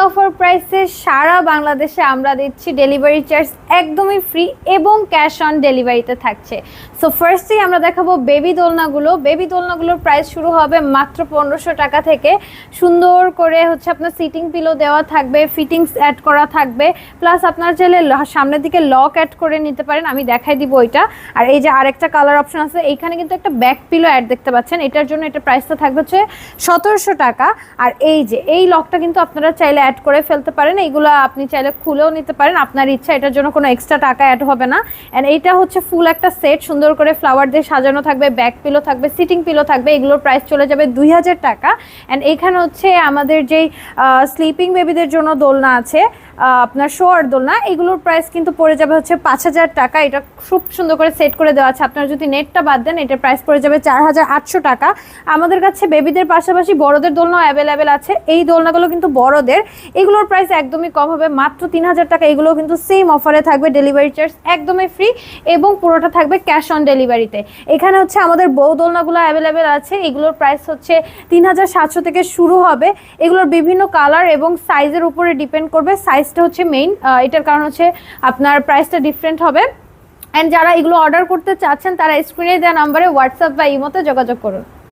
Offer প্রাইসে সারা বাংলাদেশে আমরা দিচ্ছি ডেলিভারি চার্জ একদমই ফ্রি এবং ক্যাশ অন ডেলিভারিতে থাকছে। সো ফার্স্টেই আমরা দেখাবো বেবি দোলনাগুলোর প্রাইস শুরু হবে মাত্র 1500 টাকা থেকে। সুন্দর করে হচ্ছে আপনার সিটিং পিলো দেওয়া থাকবে, ফিটিংস অ্যাড করা থাকবে, প্লাস আপনার চাইলে সামনের দিকে লক অ্যাড করে নিতে পারেন, আমি দেখাই দিব ওইটা। আর এই যে আরেকটা কালার অপশন আছে, এইখানে কিন্তু একটা ব্যাক পিলো অ্যাড দেখতে পাচ্ছেন, এটার জন্য এটা প্রাইসটা থাকবে হচ্ছে 1700 টাকা। আর এই যে এই লকটা কিন্তু আপনারা চাইলে অ্যাড করে ফেলতে পারেন, এইগুলো আপনি চাইলে খুলেও নিতে পারেন, আপনার ইচ্ছা, এটার জন্য কোনো এক্সট্রা টাকা অ্যাড হবে না। অ্যান্ড এইটা হচ্ছে ফুল একটা সেট, সুন্দর করে ফ্লাওয়ার দিয়ে সাজানো থাকবে, ব্যাক পিলো থাকবে, সিটিং পিলো থাকবে, এগুলোর প্রাইস চলে যাবে 2000 টাকা। অ্যান্ড এইখানে হচ্ছে আমাদের যেই স্লিপিং বেবিদের জন্য দোলনা আছে, আপনার শোয়ার দোলনা, এগুলোর প্রাইস কিন্তু পড়ে যাবে হচ্ছে 5000 টাকা। এটা খুব সুন্দর করে সেট করে দেওয়া আছে, আপনারা যদি নেটটা বাদ দেন এটার প্রাইস পড়ে যাবে 4800 টাকা। আমাদের কাছে বেবিদের পাশাপাশি বড়দের দোলনাও অ্যাভেলেবেল আছে, এই দোলনাগুলো কিন্তু বড়দের, এগুলোর প্রাইস একদমই কম হবে, মাত্র 3000 টাকা। এগুলো কিন্তু সেম অফারে থাকবে, ডেলিভারি চার্জ একদমই ফ্রি এবং পুরোটা থাকবে ক্যাশ অন ডেলিভারিতে। এখানে হচ্ছে আমাদের বউ দোলনাগুলো অ্যাভেলেবেল আছে, এগুলোর প্রাইস হচ্ছে 3700 থেকে শুরু হবে। এগুলোর বিভিন্ন কালার এবং সাইজের উপরে ডিপেন্ড করবে, সাইজটা হচ্ছে মেইন, এটার কারণ হচ্ছে আপনার প্রাইসটা ডিফারেন্ট হবে। অ্যান্ড যারা এগুলো অর্ডার করতে চাচ্ছেন তারা স্ক্রিনে দেওয়া নাম্বারে হোয়াটসঅ্যাপ বা ইমোতে যোগাযোগ করুন।